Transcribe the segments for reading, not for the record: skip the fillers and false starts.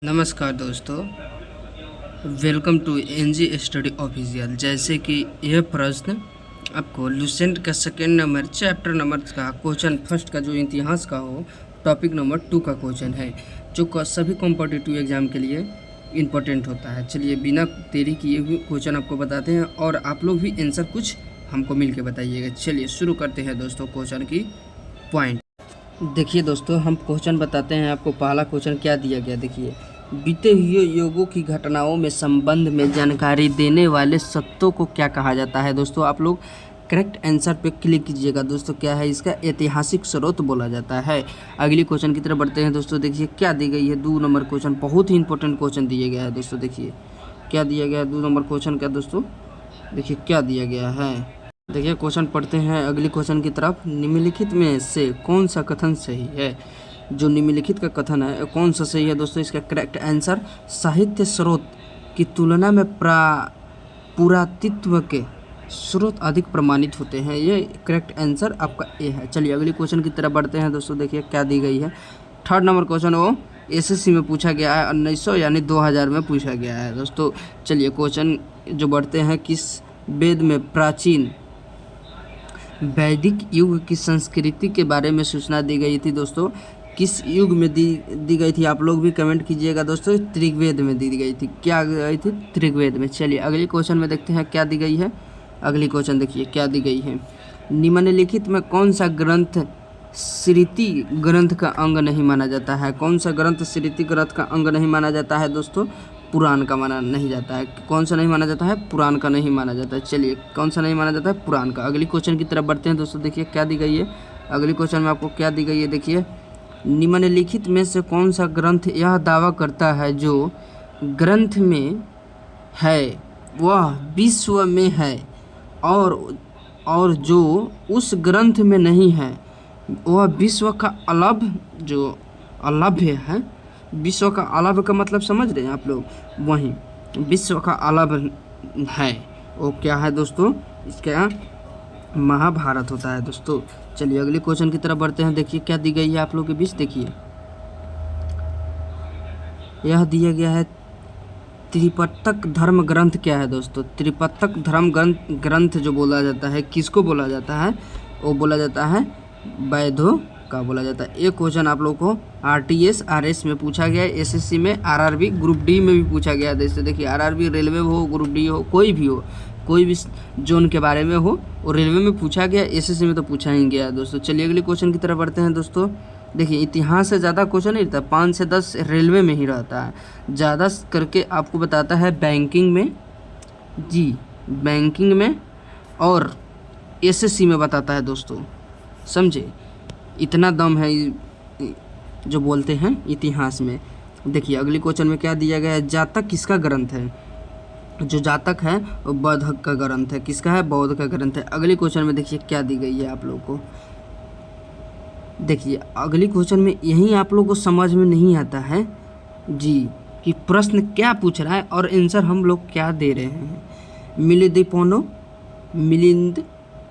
नमस्कार दोस्तों, welcome to NG study official. जैसे कि यह प्रश्न आपको लुसेंट का सेकेंड नंबर चैप्टर नंबर का क्वेश्चन फर्स्ट का जो इतिहास का हो टॉपिक नंबर 2 का क्वेश्चन है, जो सभी कॉम्पिटिटिव एग्जाम के लिए इम्पोर्टेंट होता है। चलिए बिना देरी किए हुए क्वेश्चन आपको बताते हैं और आप लोग भी आंसर कुछ हमको मिल के बताइएगा। चलिए शुरू करते हैं दोस्तों क्वेश्चन की पॉइंट। देखिए दोस्तों, हम क्वेश्चन बताते हैं आपको। पहला क्वेश्चन क्या दिया गया, देखिए। बीते हुए युगों की घटनाओं में संबंध में जानकारी देने वाले सत्यों को क्या कहा जाता है। दोस्तों आप लोग करेक्ट आंसर पे क्लिक कीजिएगा। दोस्तों क्या है इसका, ऐतिहासिक स्रोत बोला जाता है। अगली क्वेश्चन की तरफ बढ़ते हैं दोस्तों। देखिए क्या दी गई है, 2 नंबर क्वेश्चन, बहुत ही इंपॉर्टेंट क्वेश्चन दिया गया है दोस्तों। देखिए क्या दिया गया है 2 नंबर क्वेश्चन का दोस्तों। देखिए क्या दिया गया है, देखिए क्वेश्चन पढ़ते हैं अगली क्वेश्चन की तरफ। निम्नलिखित में से कौन सा कथन सही है। जो निम्नलिखित का कथन है कौन सा सही है दोस्तों, इसका करेक्ट आंसर साहित्य स्रोत की तुलना में पुरातत्व के स्रोत अधिक प्रमाणित होते हैं। ये करेक्ट आंसर आपका ए है। चलिए अगली क्वेश्चन की तरफ बढ़ते हैं दोस्तों। देखिए क्या दी गई है, 3rd नंबर क्वेश्चन वो एसएससी में पूछा गया है, 1900 यानी 2000 में पूछा गया है दोस्तों। चलिए क्वेश्चन जो बढ़ते हैं, किस वेद में प्राचीन वैदिक युग की संस्कृति के बारे में सूचना दी गई थी दोस्तों। किस युग में दी गई थी, आप लोग भी कमेंट कीजिएगा दोस्तों। ऋग्वेद में दी गई थी। क्या गई थी, ऋग्वेद में। चलिए अगली क्वेश्चन में देखते हैं क्या दी गई है। अगली क्वेश्चन देखिए क्या दी गई है। निम्नलिखित में कौन सा ग्रंथ स्मृति ग्रंथ का अंग नहीं माना जाता है। कौन सा ग्रंथ स्मृति ग्रंथ का अंग नहीं माना जाता है दोस्तों, पुराण का माना नहीं जाता है। कौन सा नहीं माना जाता है, पुराण का नहीं माना जाता है। चलिए कौन सा नहीं माना जाता है, पुराण का। अगली क्वेश्चन की तरफ बढ़ते हैं दोस्तों। देखिए क्या दी गई है, अगली क्वेश्चन में आपको क्या दी गई है। देखिए निम्नलिखित में से कौन सा ग्रंथ यह दावा करता है जो ग्रंथ में है वह विश्व में है, और जो उस ग्रंथ में नहीं है वह विश्व का अलभ, जो अलभ्य है। विश्व का अलभ का मतलब समझ रहे हैं आप लोग, वहीं विश्व का अलभ है वो क्या है दोस्तों, इसका महाभारत होता है दोस्तों। चलिए अगले क्वेश्चन की तरफ बढ़ते हैं। देखिए क्या दी गई है आप लोग के बीच। देखिए यह दिया गया है त्रिपिटक धर्म ग्रंथ क्या है दोस्तों। त्रिपिटक धर्म ग्रंथ जो बोला जाता है, किसको बोला जाता है, वो बोला जाता है वैदों का बोला जाता है। एक क्वेश्चन आप लोग को आरटीएस आरएस में पूछा गया है, एसएससी में, आरआरबी ग्रुप डी में भी पूछा गया है। जैसे देखिए आरआरबी रेलवे हो, ग्रुप डी हो, कोई भी हो, कोई भी जोन के बारे में हो, और रेलवे में पूछा गया, एसएससी में तो पूछा ही गया है दोस्तों। चलिए अगले क्वेश्चन की तरफ बढ़ते हैं दोस्तों। देखिए इतिहास से ज़्यादा क्वेश्चन नहीं रहता, 5 से 10 रेलवे में ही रहता है। ज़्यादा करके आपको बताता है बैंकिंग में, जी बैंकिंग में, और एसएससी में बताता है दोस्तों, समझे। इतना दम है जो बोलते हैं इतिहास में। देखिए अगली क्वेश्चन में क्या दिया गया है, जातक किसका ग्रंथ है। जो जातक है वो बौद्ध का ग्रंथ है। किसका है, बौद्ध का ग्रंथ है। अगली क्वेश्चन में देखिए क्या दी गई है आप लोग को। देखिए अगली क्वेश्चन में यही आप लोग को समझ में नहीं आता है जी कि प्रश्न क्या पूछ रहा है और आंसर हम लोग क्या दे रहे हैं। मिलिंद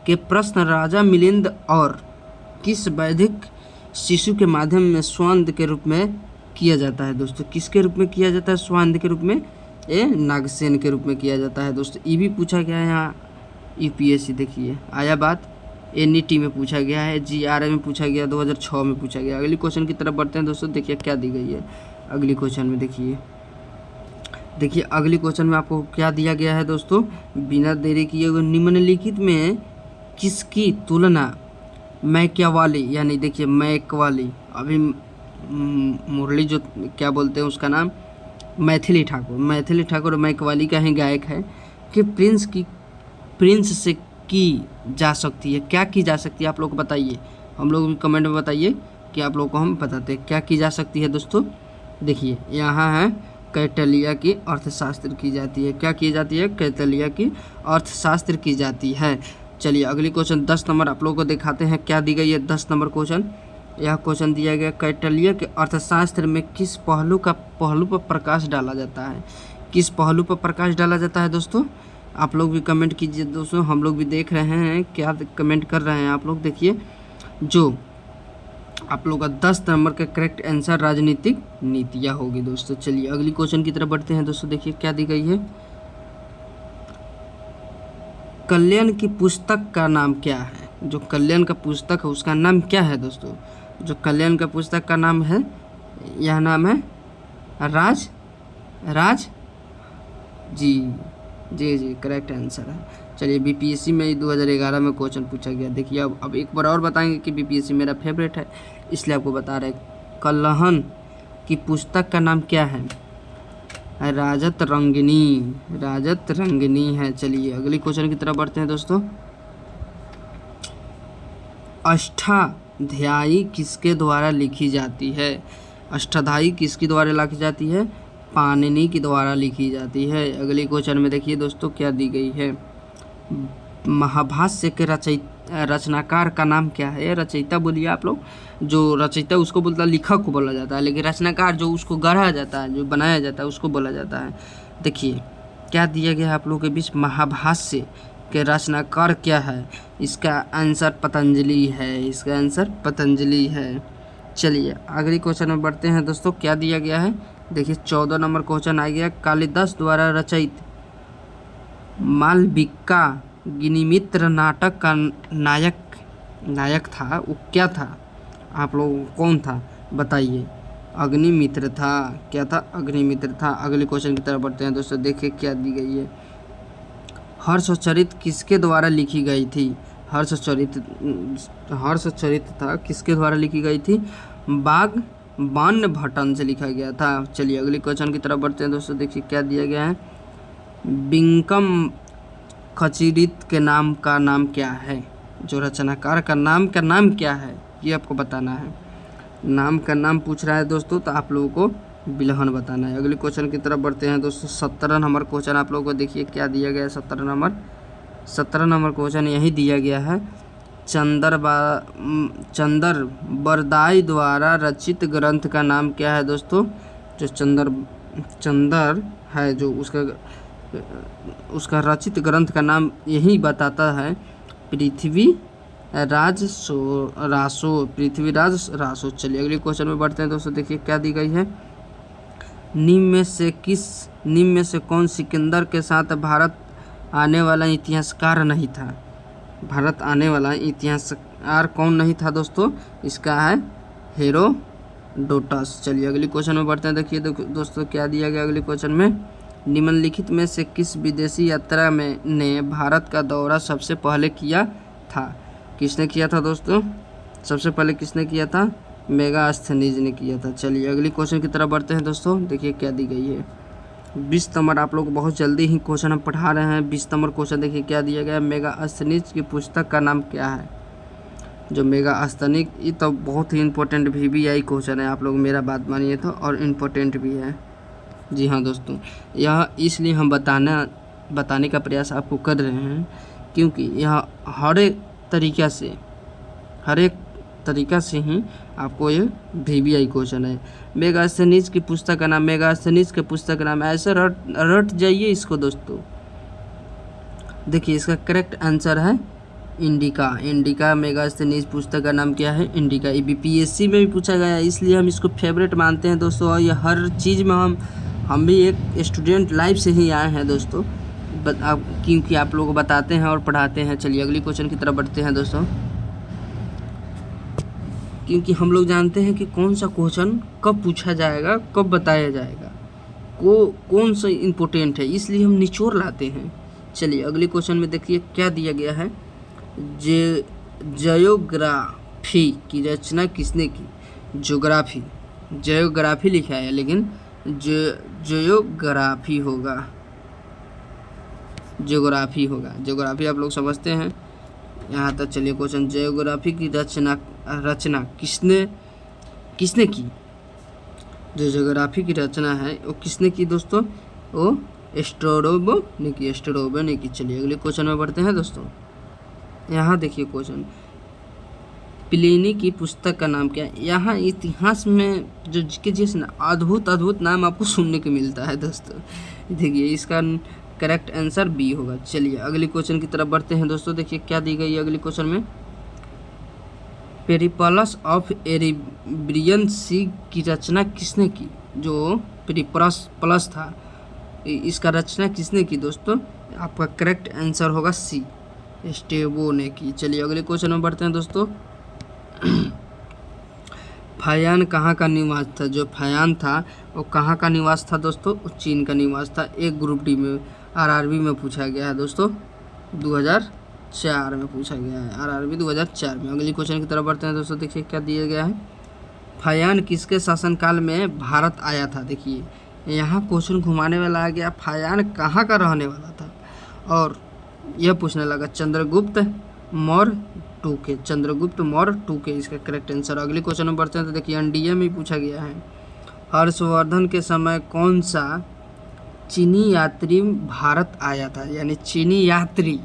के प्रश्न राजा मिलिंद और किस वैदिक शिशु के माध्यम में स्वांद के रूप में किया जाता है दोस्तों। किसके रूप में किया जाता है, स्वांद के रूप में, ये नागसेन के रूप में किया जाता है दोस्तों। ये भी पूछा गया है यहाँ यूपीएससी, देखिए आया बात, एनईटी में पूछा गया है, जीआरए में पूछा गया, 2006 में पूछा गया। अगली क्वेश्चन की तरफ बढ़ते हैं दोस्तों। देखिए क्या दी गई है अगली क्वेश्चन में। देखिए अगली क्वेश्चन में आपको क्या दिया गया है दोस्तों, बिना देरी किए हुए निम्नलिखित में किसकी तुलना मैकियावाली, यानी देखिए मैकवाली, अभी मुरली जो क्या बोलते हैं उसका नाम मैथिली ठाकुर मैकवाली का ही गायक है, कि प्रिंस से की जा सकती है। क्या की जा सकती है आप लोग बताइए, हम लोग भी कमेंट में बताइए कि आप लोग को हम बताते हैं क्या की जा सकती है दोस्तों। देखिए यहाँ है कैटलिया की अर्थशास्त्र की जाती है। क्या की जाती है, कैटलिया की अर्थशास्त्र की जाती है। चलिए अगली क्वेश्चन 10 नंबर आप लोगों को दिखाते हैं क्या दी गई है। 10 नंबर क्वेश्चन, यह क्वेश्चन दिया गया, कैटलिया के अर्थशास्त्र में किस पहलू पर प्रकाश डाला जाता है। किस पहलू पर प्रकाश डाला जाता है दोस्तों, आप लोग भी कमेंट कीजिए दोस्तों, हम लोग भी देख रहे हैं क्या कमेंट कर रहे हैं आप लोग। देखिए जो आप लोग का 10 नंबर का करेक्ट आंसर राजनीतिक नीतियाँ होगी दोस्तों। चलिए अगली क्वेश्चन की तरफ बढ़ते हैं दोस्तों। देखिए क्या दी गई है, कल्याण की पुस्तक का नाम क्या है। जो कल्याण का पुस्तक है उसका नाम क्या है दोस्तों। जो कल्याण का पुस्तक का नाम है, यह नाम है राज राज जी जी जी करेक्ट आंसर है। चलिए बीपीएससी में 2011 में क्वेश्चन पूछा गया। देखिए अब एक बार और बताएंगे कि बीपीएससी मेरा फेवरेट है, इसलिए आपको बता रहे हैं। कलहन की पुस्तक का नाम क्या है, राजत रंगिनी, राजत रंगिनी है। चलिए अगली क्वेश्चन की तरफ बढ़ते हैं दोस्तों। अष्टाध्यायी किसके द्वारा लिखी जाती है। अष्टाध्यायी किसके द्वारा लिखी जाती है, पाणिनि के द्वारा लिखी जाती है। अगली क्वेश्चन में देखिए दोस्तों क्या दी गई है, महाभाष्य के रचनाकार का नाम क्या है। रचयिता बोलिए आप लोग, जो रचयिता उसको बोलता है, लेखक को बोला जाता है, लेकिन रचनाकार जो उसको गढ़ा जाता है, जो बनाया जाता है, उसको बोला जाता है। देखिए क्या दिया गया है आप लोगों के बीच, महाभाष्य के रचनाकार क्या है। इसका आंसर पतंजलि है, इसका आंसर पतंजलि है। चलिए अगली क्वेश्चन में बढ़ते हैं दोस्तों। क्या दिया गया है, देखिए 14 नंबर क्वेश्चन आ गया, कालिदास द्वारा रचित मालविका गिनिमित्र नाटक का नायक था, वो क्या था, आप लोग कौन था बताइए। अग्निमित्र था, क्या था, अग्निमित्र था। अगले क्वेश्चन की तरफ बढ़ते हैं दोस्तों। देखिए क्या दी गई है, हर्षचरित किसके द्वारा लिखी गई थी। हर्षचरित था, किसके द्वारा लिखी गई थी, बाण भट्टन से लिखा गया था। चलिए अगले क्वेश्चन की तरफ बढ़ते हैं दोस्तों। देखिए क्या दिया गया है, बिंकम खचिरित के नाम का नाम क्या है। जो रचनाकार का नाम क्या है, ये आपको बताना है। नाम का नाम पूछ रहा है दोस्तों, तो आप लोगों को बिलहन बताना है। अगले क्वेश्चन की तरफ बढ़ते हैं दोस्तों। 17 नंबर क्वेश्चन आप लोगों को देखिए क्या दिया गया है। 17 नंबर क्वेश्चन यही दिया गया है, चंदर बरदाई द्वारा रचित ग्रंथ का नाम क्या है दोस्तों। जो चंदर है, जो उसका रचित ग्रंथ का नाम यही बताता है, पृथ्वीराज रासो। चलिए अगले क्वेश्चन में बढ़ते हैं दोस्तों। देखिए क्या दी गई है, निम्न में से कौन सिकंदर के साथ भारत आने वाला इतिहासकार नहीं था। भारत आने वाला इतिहासकार कौन नहीं था दोस्तों, इसका है हेरोडोटस। चलिए अगले क्वेश्चन में बढ़ते हैं। देखिए दोस्तों क्या दिया गया अगले क्वेश्चन में, निम्नलिखित में से किस विदेशी यात्रा में ने भारत का दौरा सबसे पहले किया था। किसने किया था दोस्तों, सबसे पहले किसने किया था, मेगास्थनीज ने किया था। चलिए अगली क्वेश्चन की तरफ बढ़ते हैं दोस्तों। देखिए क्या दी गई है, 20 नंबर आप लोग बहुत जल्दी ही क्वेश्चन हम पढ़ा रहे हैं। 20 नंबर क्वेश्चन देखिए क्या दिया गया है, मेगास्थनीज की पुस्तक का नाम क्या है। जो मेगास्थनीज, ये तो बहुत ही इंपॉर्टेंट VBI क्वेश्चन है, आप लोग मेरा बात मानिए तो, और इम्पोर्टेंट भी है। जी हाँ दोस्तों, यह इसलिए हम बताने का प्रयास आपको कर रहे हैं, क्योंकि यह हर एक तरीका से ही आपको ये VBI क्वेश्चन है। मेगास्थनीज की पुस्तक का नाम, मेगास्थनीज के पुस्तक का नाम, ऐसे रट जाइए इसको दोस्तों। देखिए इसका करेक्ट आंसर है इंडिका। मेगास्थनीज पुस्तक का नाम क्या है, इंडिका। ये BPSC में भी पूछा गया है, इसलिए हम इसको फेवरेट मानते हैं दोस्तों। और ये हर चीज़ में हम भी एक स्टूडेंट लाइफ से ही आए हैं दोस्तों, क्योंकि आप लोगों को बताते हैं और पढ़ाते हैं। चलिए अगली क्वेश्चन की तरफ बढ़ते हैं दोस्तों, क्योंकि हम लोग जानते हैं कि कौन सा क्वेश्चन कब पूछा जाएगा, कब बताया जाएगा, कौन सा इम्पोर्टेंट है, इसलिए हम निचोड़ लाते हैं। चलिए अगले क्वेश्चन में देखिए क्या दिया गया है, जियोग्राफी की रचना किसने की। जियोग्राफी लिखा है, लेकिन जियोग्राफी जियोग्राफी आप लोग समझते हैं यहाँ तक। चलिए क्वेश्चन, जियोग्राफी की रचना किसने की। जो जियोग्राफी की रचना है वो किसने की दोस्तों, वो स्ट्रैबो ने की। चलिए अगले क्वेश्चन में बढ़ते हैं दोस्तों। यहाँ देखिए क्वेश्चन, प्लिनी की पुस्तक का नाम क्या है। यहाँ इतिहास में जो जिस अद्भुत नाम आपको सुनने को मिलता है दोस्तों। देखिए इसका करेक्ट आंसर B होगा। चलिए अगले क्वेश्चन की तरफ बढ़ते हैं दोस्तों। देखिए क्या दी गई है अगले क्वेश्चन में, पेरिप्लस ऑफ एरेबियन सी की रचना किसने की? जो पेरिप्लस प्लस था इसका रचना किसने की दोस्तों? आपका करेक्ट आंसर होगा सी, स्टेबो ने की। चलिए अगले क्वेश्चन में बढ़ते हैं दोस्तों। फायान कहाँ का निवास था? जो फायान था वो कहाँ का निवास था दोस्तों? चीन का निवास था। एक ग्रुप डी में आरआरबी में पूछा गया है दोस्तों, 2004 में पूछा गया है, आरआरबी 2004 में। अगली क्वेश्चन की तरफ बढ़ते हैं दोस्तों। देखिए क्या दिया गया है, फायान किसके शासनकाल में भारत आया था? देखिए यहाँ क्वेश्चन घुमाने वाला आ गया, फायान कहाँ का रहने वाला था? और यह पूछने लगा चंद्रगुप्त मौर्य टू के, चंद्रगुप्त मौर्य टू के इसका करेक्ट आंसर। अगले क्वेश्चन में बढ़ते हैं तो देखिए एनडीए में पूछा गया है, हर्षवर्धन के समय कौन सा चीनी यात्री भारत आया था? यानी चीनी यात्री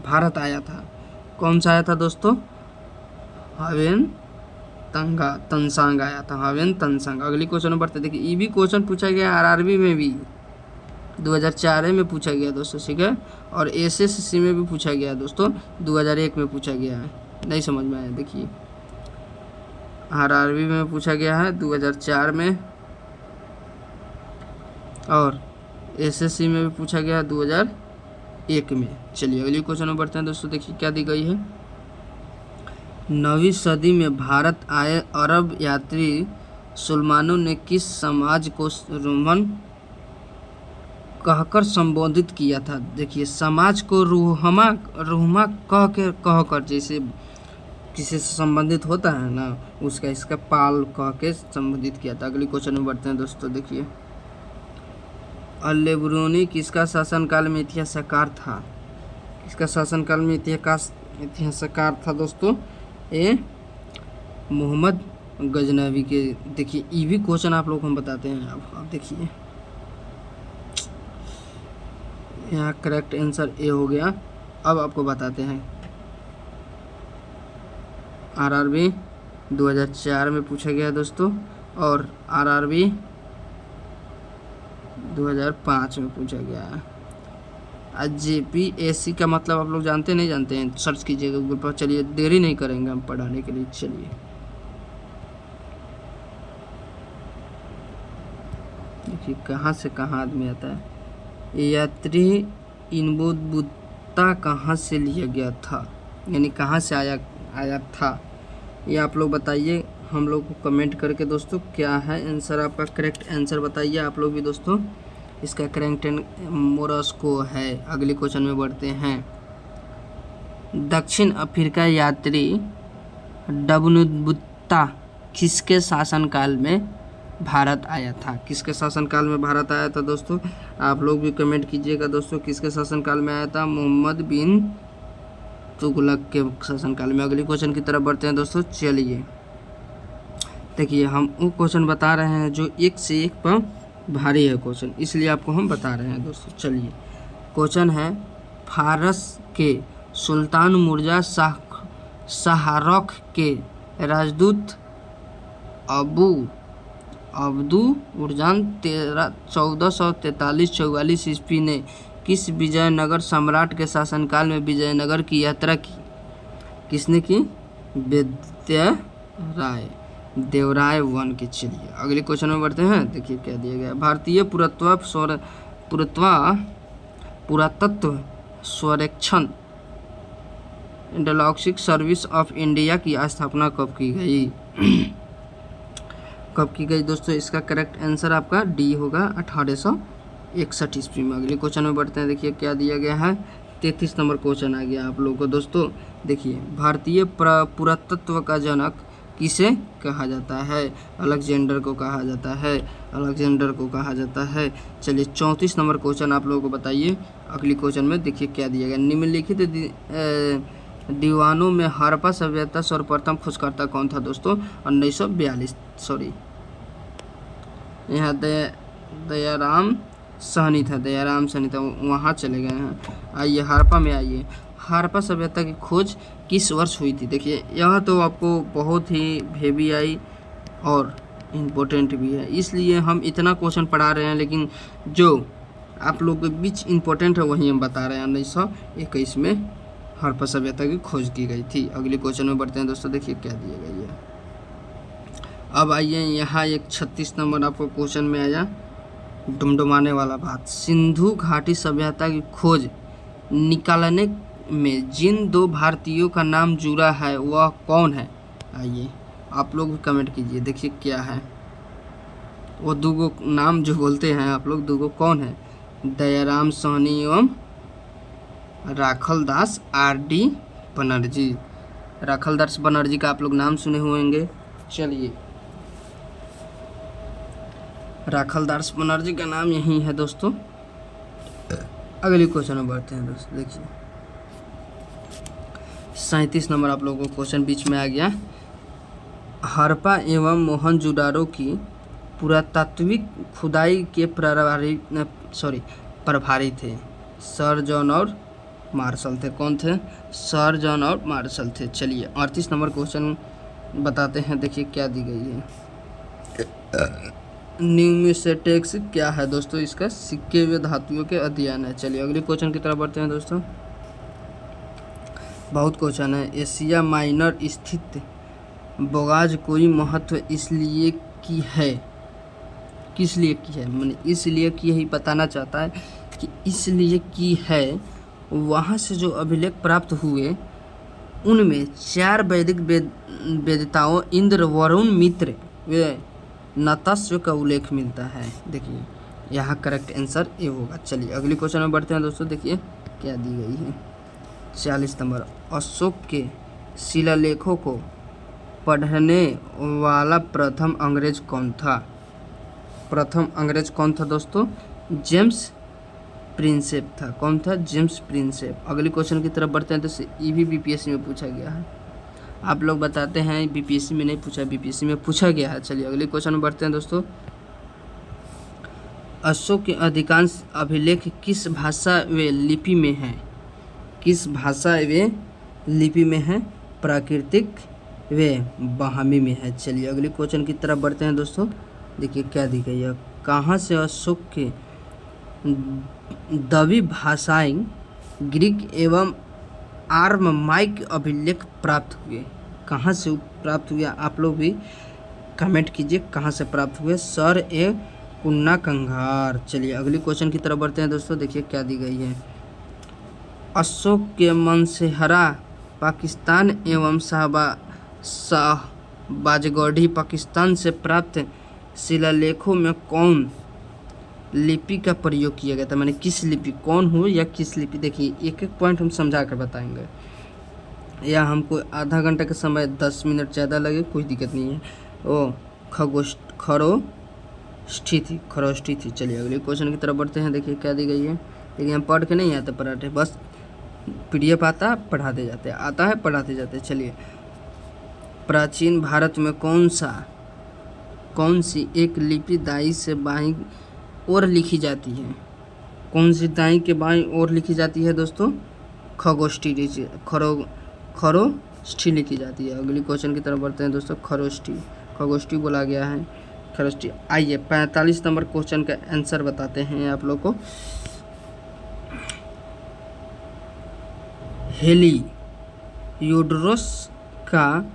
भारत आया था, कौन सा आया था दोस्तों? हवेन तनसांग आया था, हवेन तनसांग। अगली क्वेश्चन में बढ़ते देखिए, ये भी क्वेश्चन पूछा गया आरआरबी में भी 2004 में पूछा गया दोस्तों, ठीक है। और एसएससी में भी पूछा गया दोस्तों, 2001 में पूछा गया है। नहीं समझ में आया, देखिए आरआरबी में पूछा गया है 2004 में, और एसएससी में भी पूछा गया है 2001 में। चलिए अगली क्वेश्चन में बढ़ते हैं दोस्तों। देखिए क्या दी गई है, 9वीं सदी में भारत आए अरब यात्री सुलेमानों ने किस समाज को रोमन कहकर संबोधित किया था? देखिए समाज को रूहमा कहकर, जैसे किसी से संबंधित होता है ना उसका, इसका पाल कह के संबोधित किया था। अगली क्वेश्चन में बढ़ते हैं दोस्तों। देखिए अल-बिरूनी किसका शासनकाल में इतिहासकार था? किसका शासनकाल में इतिहासकार था दोस्तों? ये मोहम्मद गजनवी के। देखिए ये भी क्वेश्चन आप लोग को हम बताते हैं। अब देखिए यहाँ करेक्ट आंसर ए हो गया। अब आपको बताते हैं, आरआरबी 2004 में पूछा गया दोस्तों, और आरआरबी 2005 में पूछा गया है। जेपीएससी का मतलब आप लोग जानते नहीं जानते हैं, सर्च कीजिएगा गूगल पर। चलिए देरी नहीं करेंगे हम पढ़ाने के लिए। चलिए देखिए कहाँ से कहाँ आदमी आता है। यात्री इनबुद्बुत्ता कहाँ से लिया गया था? यानी कहाँ से आया था, ये आप लोग बताइए हम लोग को कमेंट करके दोस्तों। क्या है आंसर आपका? करेक्ट आंसर बताइए आप लोग भी दोस्तों। इसका करेक्ट मोरस्को है। अगले क्वेश्चन में बढ़ते हैं। दक्षिण अफ्रीका यात्री डबनुद्बुत्ता किसके शासनकाल में भारत आया था? किसके शासनकाल में भारत आया था दोस्तों? आप लोग भी कमेंट कीजिएगा दोस्तों, किसके शासनकाल में आया था? मोहम्मद बिन तुगलक के शासनकाल में। अगले क्वेश्चन की तरफ बढ़ते हैं दोस्तों। चलिए देखिए हम वो क्वेश्चन बता रहे हैं जो एक से एक पर भारी है क्वेश्चन, इसलिए आपको हम बता रहे हैं दोस्तों। चलिए क्वेश्चन है, फारस के सुल्तान मुर्जा शाहरुख के राजदूत अब्दू उर्जान 1443-44 ईस्वी ने किस विजयनगर सम्राट के शासनकाल में विजयनगर की यात्रा की? किसने की? देवराय वन के। चलिए अगले क्वेश्चन में बढ़ते हैं। देखिए क्या दिया गया, भारतीय पुरातत्व सर्वेक्षण इंडोलॉजिकल सर्विस ऑफ इंडिया की स्थापना कब की गई? कब की गई दोस्तों? इसका करेक्ट आंसर आपका डी होगा, 1861 ईस्वी में। अगले क्वेश्चन में बढ़ते हैं। देखिए क्या दिया गया है, 33 नंबर क्वेश्चन आ गया आप लोगों को दोस्तों। देखिए भारतीय पुरातत्व का जनक किसे कहा जाता है? अलेक्जेंडर को कहा जाता है, अलेक्जेंडर को कहा जाता है। चलिए 34 नंबर क्वेश्चन आप लोगों को बताइए। अगली क्वेश्चन में देखिए क्या दिया गया, निम्नलिखित दीवानों में हड़प्पा सभ्यता सर्वप्रथम खोजकर्ता कौन था दोस्तों? 1942, सॉरी यहाँ दयाराम सहनी था, दयाराम सहनी था, वहाँ चले गए हैं। आइए हड़प्पा में आइए। हड़प्पा सभ्यता की खोज किस वर्ष हुई थी? देखिए यह तो आपको बहुत ही हेवी आई और इम्पोर्टेंट भी है, इसलिए हम इतना क्वेश्चन पढ़ा रहे हैं, लेकिन जो आप लोग के बीच इम्पोर्टेंट है वही हम बता रहे हैं। 1921 में हड़प्पा सभ्यता की खोज की गई थी। अगले क्वेश्चन में बढ़ते हैं दोस्तों, देखिए क्या दिया गया है। अब आइए यहाँ एक 36 नंबर आपको क्वेश्चन में आया डुमडुमाने वाला बात। सिंधु घाटी सभ्यता की खोज निकालने में जिन दो भारतीयों का नाम जुड़ा है वह कौन है? आइए आप लोग भी कमेंट कीजिए, देखिए क्या है वो दो नाम जो बोलते हैं आप लोग, दो कौन है? दयाराम साहनी एवं राखलदास आर.डी. बनर्जी। राखलदास बनर्जी का आप लोग नाम सुने होंगे। चलिए राखलदास बनर्जी का नाम यही है दोस्तों। अगले क्वेश्चन में बढ़ते हैं दोस्तों, देखिए 37 नंबर आप लोगों को क्वेश्चन बीच में आ गया। हड़प्पा एवं मोहनजोदाड़ो की पुरातात्विक खुदाई के प्रभारी थे सर जॉन और मार्शल थे। कौन थे? सर जॉन और मार्शल थे। चलिए 38 नंबर क्वेश्चन बताते हैं, देखिए क्या दी गई है। न्यूमिस्मेटिक्स क्या है दोस्तों? इसका सिक्के व धातुओं के अध्ययन है। चलिए अगले क्वेश्चन की तरफ बढ़ते हैं दोस्तों। बहुत क्वेश्चन है। एशिया माइनर स्थित बोगाज कोई महत्व इसलिए की है, किस लिए की है? मैंने इसलिए की ही बताना चाहता है कि इसलिए की है, वहाँ से जो अभिलेख प्राप्त हुए उनमें 4 वैदिक वेदताओं इंद्र, वरुण, मित्र व नतस्व का उल्लेख मिलता है। देखिए यहाँ करेक्ट आंसर ये होगा। चलिए अगले क्वेश्चन में बढ़ते हैं दोस्तों, देखिए क्या दी गई है। 40 नंबर। अशोक के शिलालेखों को पढ़ने वाला प्रथम अंग्रेज कौन था? प्रथम अंग्रेज कौन था दोस्तों? जेम्स प्रिंसेप था। कौन था? James Prinsep. अगले क्वेश्चन की तरफ बढ़ते हैं तो ये भी बीपीएससी में पूछा गया है। आप लोग बताते हैं बीपीएससी में नहीं पूछा, बीपीएससी में पूछा गया है। चलिए अगले क्वेश्चन में बढ़ते हैं दोस्तों। अशोक के अधिकांश अभिलेख किस भाषा व लिपि में हैं? किस भाषा व लिपि में है? प्राकृतिक व ब्राह्मी में है। चलिए अगले क्वेश्चन की तरफ बढ़ते हैं दोस्तों, देखिए क्या दी गई है। कहाँ से अशोक के द्रविड़ भाषाएं ग्रीक एवं आर्माइक अभिलेख प्राप्त हुए? कहाँ से प्राप्त हुए? आप लोग भी कमेंट कीजिए कहाँ से प्राप्त हुए। सर ए कुन्ना कंगार। चलिए अगले क्वेश्चन की तरफ बढ़ते हैं दोस्तों, देखिए क्या दी गई है। अशोक के मनसेहरा पाकिस्तान एवं शाहबाजगढ़ी पाकिस्तान से प्राप्त शिलालेखों में कौन लिपि का प्रयोग किया गया था? मैंने किस लिपि, कौन हो या किस लिपि? देखिए एक एक पॉइंट हम समझा कर बताएंगे, या हमको आधा घंटा का समय 10 मिनट ज़्यादा लगे कोई दिक्कत नहीं है। ओ खरोष्ठी थी। चलिए अगले क्वेश्चन की तरफ बढ़ते हैं, देखिए क्या दी गई है। देखिए हम पढ़ के नहीं आते पढ़ाते, बस PDF आता है पढ़ाते जाते, आता है पढ़ाते जाते। चलिए प्राचीन भारत में कौन सी एक लिपि दाई से बाईं ओर लिखी जाती है? कौन सी दाई के बाईं ओर लिखी जाती है दोस्तों? खरोष्ठी लिखी जाती है। अगली क्वेश्चन की तरफ बढ़ते हैं दोस्तों। खरोष्ठी बोला गया है, खरोष्ठी। आइए 45 नंबर क्वेश्चन का आंसर बताते हैं आप लोग को। हेलियोडोरस का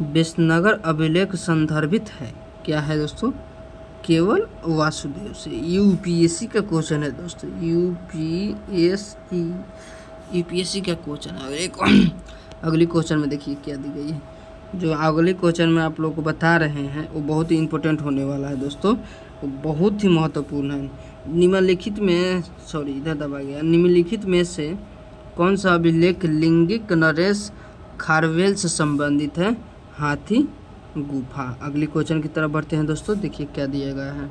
विसनगर अभिलेख संदर्भित है, क्या है दोस्तों? केवल वासुदेव से। यूपीएससी का क्वेश्चन है दोस्तों, यूपीएससी का क्वेश्चन है। अगली क्वेश्चन में देखिए क्या दी गई है। जो अगले क्वेश्चन में आप लोग को बता रहे हैं वो बहुत ही इंपॉर्टेंट होने वाला है दोस्तों, वो बहुत ही महत्वपूर्ण है। निम्नलिखित में से कौन सा अभिलेख लिंगिक नरेश खारवेल से संबंधित है? हाथी गुफा। अगली क्वेश्चन की तरफ बढ़ते हैं दोस्तों, देखिए क्या दिया गया है।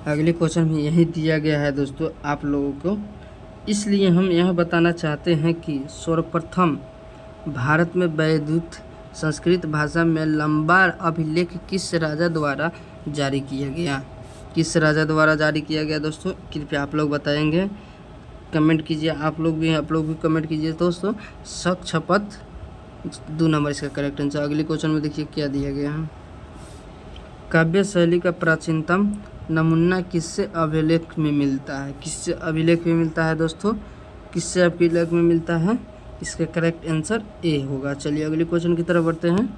अगले क्वेश्चन में यही दिया गया है दोस्तों आप लोगों को, इसलिए हम यह बताना चाहते हैं कि सर्वप्रथम भारत में वैदिक संस्कृत भाषा में लंबा अभिलेख किस राजा द्वारा जारी किया गया? किस राजा द्वारा जारी किया गया दोस्तों? कृपया आप लोग बताएंगे, कमेंट कीजिए। आप लोग भी कमेंट कीजिए दोस्तों। शक 2 नंबर इसका करेक्ट आंसर। अगले क्वेश्चन में देखिए क्या दिया गया है। काव्य शैली का प्राचीनतम नमूना किससे अभिलेख में मिलता है? किससे अभिलेख में मिलता है दोस्तों? किससे आपके लेख में मिलता है? इसका करेक्ट आंसर ए होगा। चलिए अगले क्वेश्चन की तरफ बढ़ते हैं।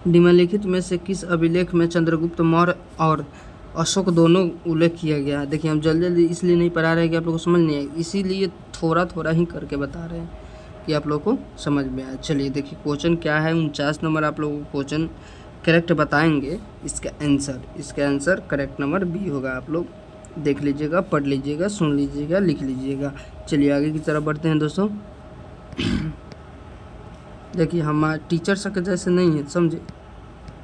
निम्नलिखित में से किस अभिलेख में चंद्रगुप्त मौर्य और अशोक दोनों उल्लेख किया गया है? देखिए हम जल्दी जल्दी इसलिए नहीं पढ़ा रहे हैं कि आप लोगों को समझ नहीं आए, इसीलिए थोड़ा थोड़ा ही करके बता रहे हैं कि आप लोगों को समझ में आए। चलिए देखिए क्वेश्चन क्या है। 49 नंबर आप लोगों को क्वेश्चन करेक्ट बताएंगे। इसका आंसर करेक्ट नंबर बी होगा। आप लोग देख लीजिएगा, पढ़ लीजिएगा, सुन लीजिएगा, लिख लीजिएगा। चलिए आगे की तरफ बढ़ते हैं दोस्तों। देखिए हमारे टीचर सब जैसे नहीं है, समझे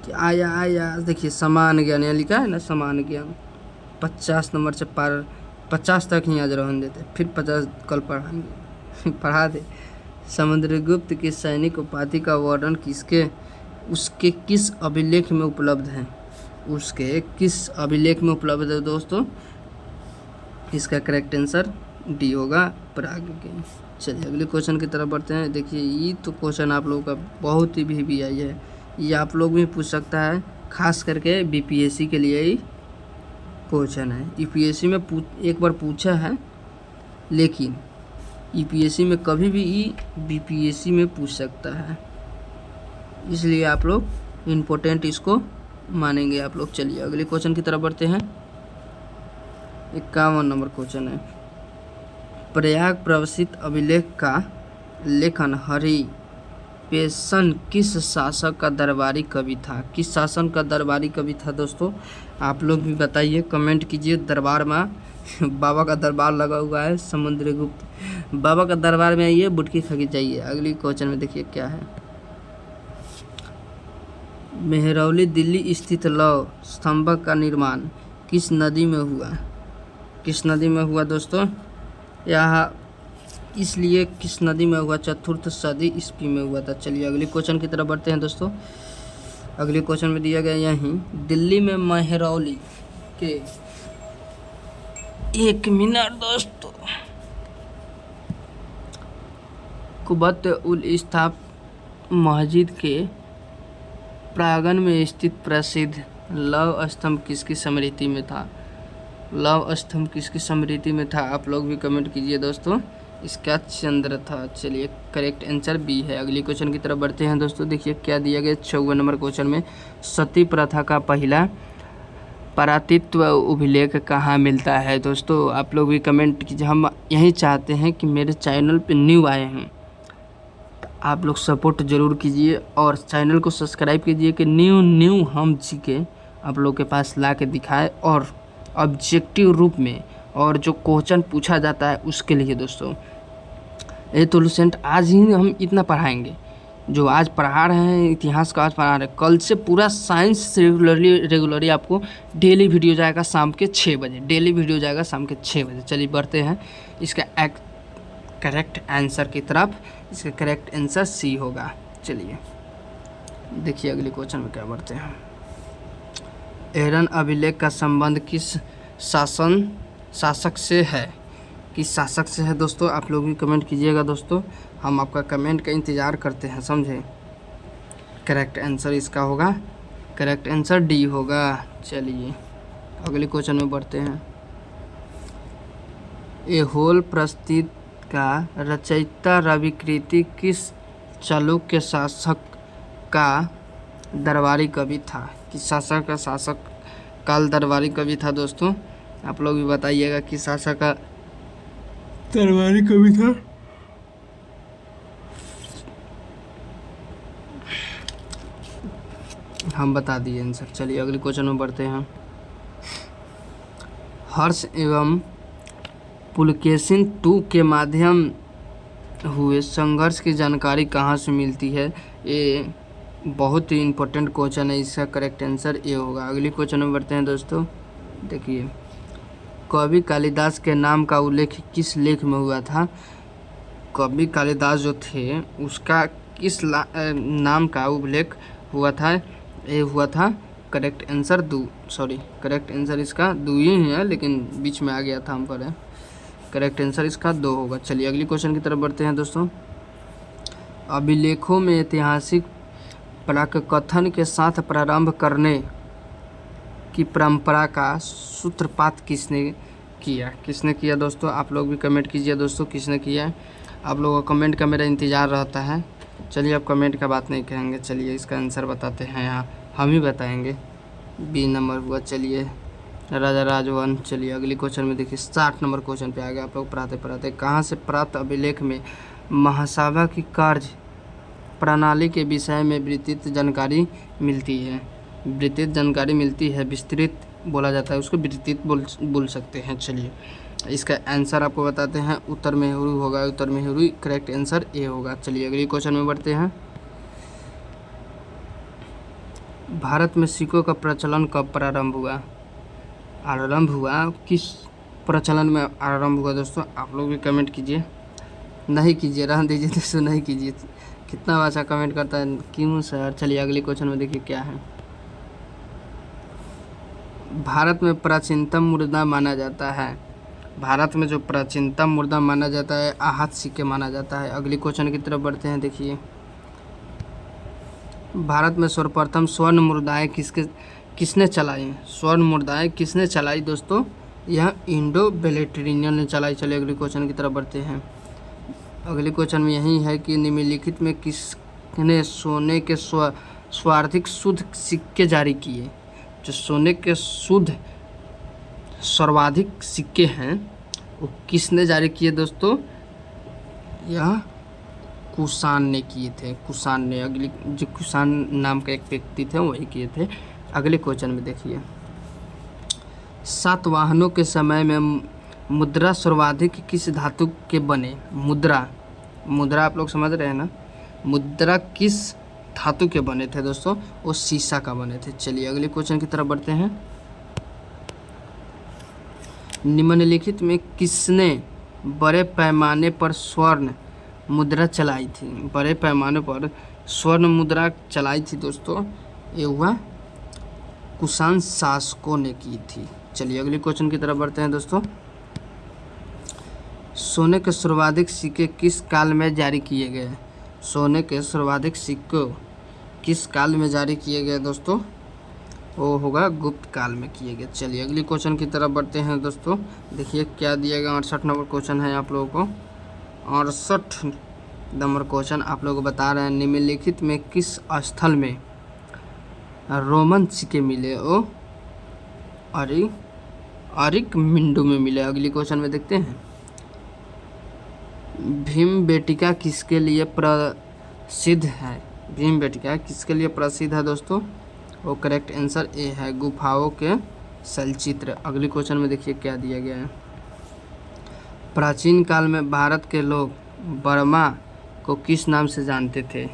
कि आया देखिए समान ज्ञान यहाँ लिखा है ना, समान ज्ञान 50 नंबर से पार 50 तक ही आज रहने देते, फिर 50 कल पढ़ाएंगे। पढ़ा दे। समुद्रगुप्त की सैनिक उपाधि का वर्णन उसके किस अभिलेख में उपलब्ध है? उसके किस अभिलेख में उपलब्ध है दोस्तों? इसका करेक्ट आंसर डी होगा, पराग के। चलिए अगले क्वेश्चन की तरफ बढ़ते हैं। देखिए ये तो क्वेश्चन आप लोगों का बहुत ही भी आई है, ये आप लोग भी पूछ सकता है, खास करके बीपीएससी के लिए ही क्वेश्चन है। यूपीएससी में एक बार पूछा है, लेकिन यूपीएससी में कभी भी बीपीएससी में पूछ सकता है, इसलिए आप लोग इम्पोर्टेंट इसको मानेंगे आप लोग। चलिए अगले क्वेश्चन की तरफ बढ़ते हैं। 51 नंबर क्वेश्चन है। प्रयाग प्रवसित अभिलेख का लेखन हरिपेशन किस शासक का दरबारी कवि था? किस शासन का दरबारी कवि था दोस्तों? आप लोग भी बताइए, कमेंट कीजिए। दरबार में बाबा का दरबार लगा हुआ है, समुद्रगुप्त बाबा का दरबार में आइए, बुटकी खा के जाइए। अगली क्वेश्चन में देखिए क्या है। मेहरौली दिल्ली स्थित लौह स्तंभ का निर्माण किस नदी में हुआ? किस नदी में हुआ दोस्तों? यह इसलिए किस नदी में हुआ? चतुर्थ सदी ईस्वी में हुआ था। चलिए अगले क्वेश्चन की तरफ बढ़ते हैं दोस्तों। अगले क्वेश्चन में दिया गया यहीं दिल्ली में मेहरौली के 1 मिनट दोस्तों कुबत उल इस्ताफ मस्जिद के प्रांगण में स्थित प्रसिद्ध लौह स्तंभ किसकी स्मृति में था? लौह स्तंभ किसकी स्मृति में था? आप लोग भी कमेंट कीजिए दोस्तों। इसका चंद्र था। चलिए करेक्ट आंसर बी है। अगली क्वेश्चन की तरफ बढ़ते हैं दोस्तों। देखिए क्या दिया गया 54 नंबर क्वेश्चन में। सती प्रथा का पहला परातित्व अभिलेख कहाँ मिलता है दोस्तों? आप लोग भी कमेंट कीजिए। हम यही चाहते हैं कि मेरे चैनल पे न्यू आए हैं, आप लोग सपोर्ट ज़रूर कीजिए और चैनल को सब्सक्राइब कीजिए कि न्यू हम के आप लोग के पास ला के दिखाए, और ऑब्जेक्टिव रूप में, और जो क्वेश्चन पूछा जाता है उसके लिए दोस्तों। ये तो लुसेंट आज ही हम इतना पढ़ाएंगे, जो आज पढ़ा रहे हैं इतिहास का आज पढ़ा रहे हैं, कल से पूरा साइंस रेगुलरली आपको डेली वीडियो जाएगा शाम के 6 बजे, डेली वीडियो जाएगा शाम के 6 बजे। चलिए बढ़ते हैं इसका करेक्ट आंसर की तरफ। इसका करेक्ट आंसर सी होगा। चलिए देखिए अगले क्वेश्चन में क्या बढ़ते हैं। एरन अभिलेख का संबंध किस शासक से है? किस शासक से है दोस्तों? आप लोग भी कमेंट कीजिएगा दोस्तों, हम आपका कमेंट का इंतज़ार करते हैं, समझे। करेक्ट आंसर इसका होगा, करेक्ट आंसर डी होगा। चलिए अगले क्वेश्चन में बढ़ते हैं। एहोल प्रस्तुत का रचयिता रविकृति किस चालुक्य शासक का दरबारी कवि था? किस शासक का शासक काल दरबारी कवि था दोस्तों? आप लोग भी बताइएगा किस शासक का दरबारी कवि था। हम बता दिए आंसर। चलिए अगले क्वेश्चन में बढ़ते हैं। हर्ष एवं पुलकेशिन 2 के माध्यम हुए संघर्ष की जानकारी कहाँ से मिलती है? ये बहुत ही इम्पोर्टेंट क्वेश्चन है, इसका करेक्ट आंसर ए होगा। अगले क्वेश्चन में बढ़ते हैं दोस्तों। देखिए कवि कालिदास के नाम का उल्लेख किस लेख में हुआ था? कवि कालिदास जो थे उसका किस नाम का उल्लेख हुआ था? ये हुआ था करेक्ट आंसर करेक्ट आंसर इसका 2 ही है, लेकिन बीच में आ गया था हम पर। करेक्ट आंसर इसका 2 होगा। चलिए अगली क्वेश्चन की तरफ बढ़ते हैं दोस्तों। अभिलेखों में ऐतिहासिक प्राककथन के साथ प्रारंभ करने की परंपरा का सूत्रपात किसने किया। किसने किया दोस्तों? आप लोग भी कमेंट कीजिए दोस्तों, किसने किया। आप लोगों का कमेंट का मेरा इंतज़ार रहता है। चलिए अब कमेंट का बात नहीं करेंगे, चलिए इसका आंसर बताते हैं। यहाँ हम ही बताएंगे। बी नंबर हुआ। चलिए राजा राजवन। चलिए अगली क्वेश्चन में देखिए 60 नंबर क्वेश्चन पे आ गया। आप लोग पढ़ाते पढ़ाते कहाँ से प्राप्त अभिलेख में महासभा की कार्य प्रणाली के विषय में विस्तृत जानकारी मिलती है? विस्तृत जानकारी मिलती है, विस्तृत बोला जाता है उसको, विस्तृत बोल सकते हैं। चलिए इसका आंसर आपको बताते हैं। उत्तर में हुरु होगा, उत्तर में हुरु करेक्ट आंसर ए होगा। चलिए अगली क्वेश्चन में बढ़ते हैं। भारत में सिक्कों का प्रचलन कब प्रारंभ हुआ? आरंभ हुआ किस प्रचलन में आरंभ हुआ दोस्तों? आप लोग भी कमेंट कीजिए। नहीं कीजिए, रहने दीजिए दोस्तों, नहीं कीजिए। कितना अच्छा कमेंट करता है, क्यों सर। चलिए अगली क्वेश्चन में देखिए क्या है। भारत में प्राचीनतम मुद्रा माना जाता है। भारत में जो प्राचीनतम मुद्रा माना जाता है आहत सिक्के माना जाता है। अगली क्वेश्चन की तरफ बढ़ते हैं। देखिए भारत में सर्वप्रथम स्वर्ण मुद्राएं किसने चलाई? स्वर्ण मुद्राएं किसने चलाई दोस्तों? यह इंडो बेलेट्रिनियन ने चलाई। चलिए अगली क्वेश्चन की तरफ बढ़ते हैं। अगली क्वेश्चन में यही है कि निम्नलिखित में किसने सोने के सर्वाधिक शुद्ध सिक्के जारी किए? जो सोने के शुद्ध सर्वाधिक सिक्के हैं वो किसने जारी किए दोस्तों? यह कुषाण ने किए थे। कुषाण ने, अगली जो कुषाण नाम का एक व्यक्ति थे वही किए थे। अगले क्वेश्चन में देखिए सातवाहनों के समय में मुद्रा सर्वाधिक किस धातु के बने? मुद्रा आप लोग समझ रहे हैं ना? मुद्रा किस धातु के बने थे दोस्तों? वो शीशा का बने थे। चलिए अगले क्वेश्चन की तरफ बढ़ते हैं। निम्नलिखित में किसने बड़े पैमाने पर स्वर्ण मुद्रा चलाई थी? बड़े पैमाने पर स्वर्ण मुद्रा चलाई थी दोस्तों, ये हुआ कुषाण शासकों ने की थी। चलिए अगले क्वेश्चन की तरफ बढ़ते हैं दोस्तों। सोने के सर्वाधिक सिक्के किस काल में जारी किए गए? सोने के सर्वाधिक सिक्के किस काल में जारी किए गए दोस्तों? वो होगा गुप्त काल में किए गए। चलिए अगली क्वेश्चन की तरफ बढ़ते हैं दोस्तों। देखिए क्या दिया गया। 68 नंबर क्वेश्चन है आप लोगों को। 68 नंबर क्वेश्चन आप लोग को बता रहे हैं निम्नलिखित में किस स्थल में रोमन सिक्के मिले? ओ अरिकमिंडू में मिले। अगली क्वेश्चन में देखते हैं भीमबेटका किसके लिए प्रसिद्ध है? भीमबेटका किसके लिए प्रसिद्ध है दोस्तों? वो करेक्ट आंसर ए है, गुफाओं के शैलचित्र। अगली क्वेश्चन में देखिए क्या दिया गया है। प्राचीन काल में भारत के लोग बर्मा को किस नाम से जानते थे?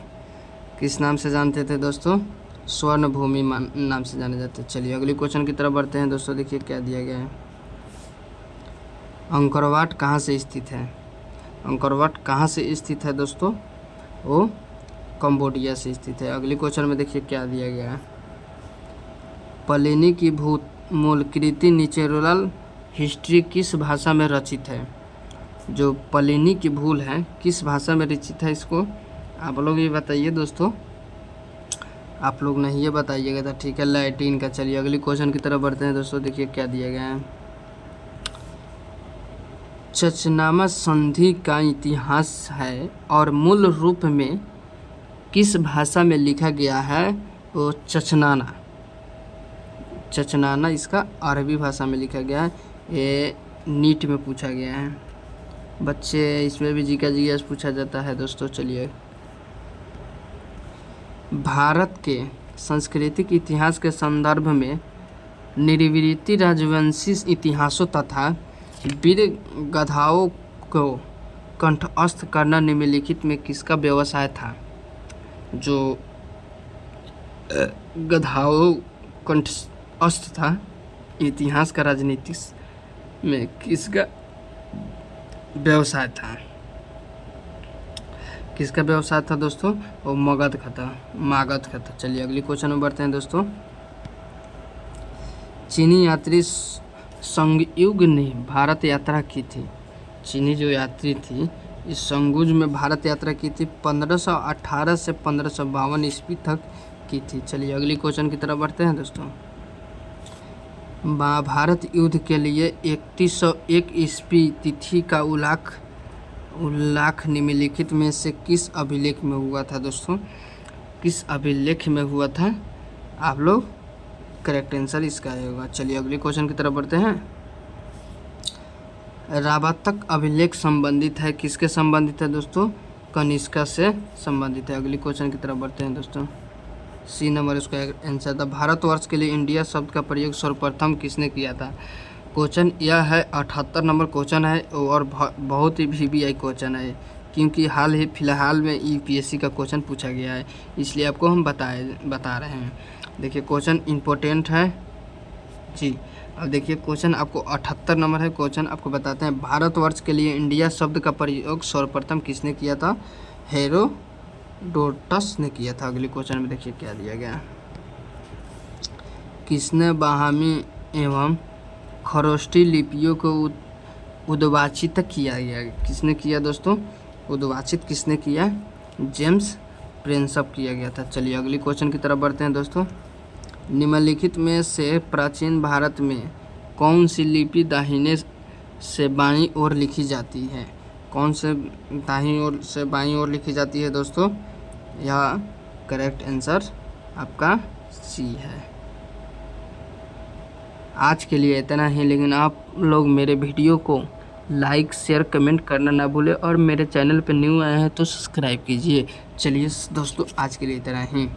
किस नाम से जानते थे दोस्तों? स्वर्ण भूमि नाम से जाने जाते। चलिए अगली क्वेश्चन की तरफ बढ़ते हैं दोस्तों। देखिए क्या दिया गया है। अंकोरवाट कहाँ से स्थित है? अंकोरवाट कहाँ से स्थित है दोस्तों? वो कंबोडिया से स्थित है। अगली क्वेश्चन में देखिए क्या दिया गया है। प्लिनी की मूल कृति नेचुरल हिस्ट्री किस भाषा में रचित है? जो प्लिनी की भूल है किस भाषा में रचित है, इसको आप लोग ये बताइए दोस्तों। आप लोग नहीं ये बताइएगा तो ठीक है, लैटिन का। चलिए अगली क्वेश्चन की तरफ बढ़ते हैं दोस्तों। देखिए क्या दिया गया है। चचनामा संधि का इतिहास है और मूल रूप में किस भाषा में लिखा गया है? वो चचनाना इसका अरबी भाषा में लिखा गया है। ये नीट में पूछा गया है बच्चे, इसमें भी जी का जीएस पूछा जाता है दोस्तों। चलिए भारत के सांस्कृतिक इतिहास के संदर्भ में निर्वृत्ति राजवंशी इतिहासों तथा वीर गाथाओं को कंठस्थ करना निम्नलिखित में किसका व्यवसाय था? जो गाथाओं कंठस्थ था इतिहास का राजनीति में किसका व्यवसाय था? किसका व्यवसाय था दोस्तों? वो मगध का था। चलिए अगली क्वेश्चन में बढ़ते हैं दोस्तों। चीनी यात्री संगयुग ने भारत यात्रा की थी। चीनी जो यात्री थी इस संगुज में भारत यात्रा की थी 1518 से 1552 ईस्वी तक की थी। चलिए अगली क्वेश्चन की तरफ बढ़ते हैं दोस्तों। महाभारत युद्ध के लिए 3101 ईस्वी तिथि का उल्लेख निम्नलिखित में से किस अभिलेख में हुआ था दोस्तों? किस अभिलेख में हुआ था? आप लोग करेक्ट आंसर इसका होगा। चलिए अगले क्वेश्चन की तरफ बढ़ते हैं। रावतक अभिलेख संबंधित है, किसके संबंधित है दोस्तों? कनिष्का से संबंधित है। अगले क्वेश्चन की तरफ बढ़ते हैं दोस्तों। सी नंबर इसका आंसर था। भारतवर्ष के लिए इंडिया शब्द का प्रयोग सर्वप्रथम किसने किया था? क्वेश्चन यह है 78 नंबर क्वेश्चन है और बहुत ही VVI क्वेश्चन है, क्योंकि फिलहाल में UPSC का क्वेश्चन पूछा गया है, इसलिए आपको हम बता रहे हैं। देखिए क्वेश्चन इम्पोर्टेंट है जी। अब देखिए क्वेश्चन आपको 78 नंबर है। क्वेश्चन आपको बताते हैं, भारतवर्ष के लिए इंडिया शब्द का प्रयोग सर्वप्रथम किसने किया था? हेरोडोटस ने किया था। अगले क्वेश्चन में देखिए क्या दिया गया। किसने ब्राह्मी एवं खरोष्टी लिपियों को उद्भाषित किया गया? किसने किया दोस्तों? उद्भाषित किसने किया? जेम्स प्रिंसअप किया गया था। चलिए अगले क्वेश्चन की तरफ बढ़ते हैं दोस्तों। निम्नलिखित में से प्राचीन भारत में कौन सी लिपि दाहिने से बाईं ओर लिखी जाती है? कौन से दाहिनी ओर से बाईं ओर लिखी जाती है दोस्तों? यह करेक्ट आंसर आपका सी है। आज के लिए इतना ही, लेकिन आप लोग मेरे वीडियो को लाइक शेयर कमेंट करना ना भूलें और मेरे चैनल पर न्यू आए हैं तो सब्सक्राइब कीजिए। चलिए दोस्तों आज के लिए इतना ही।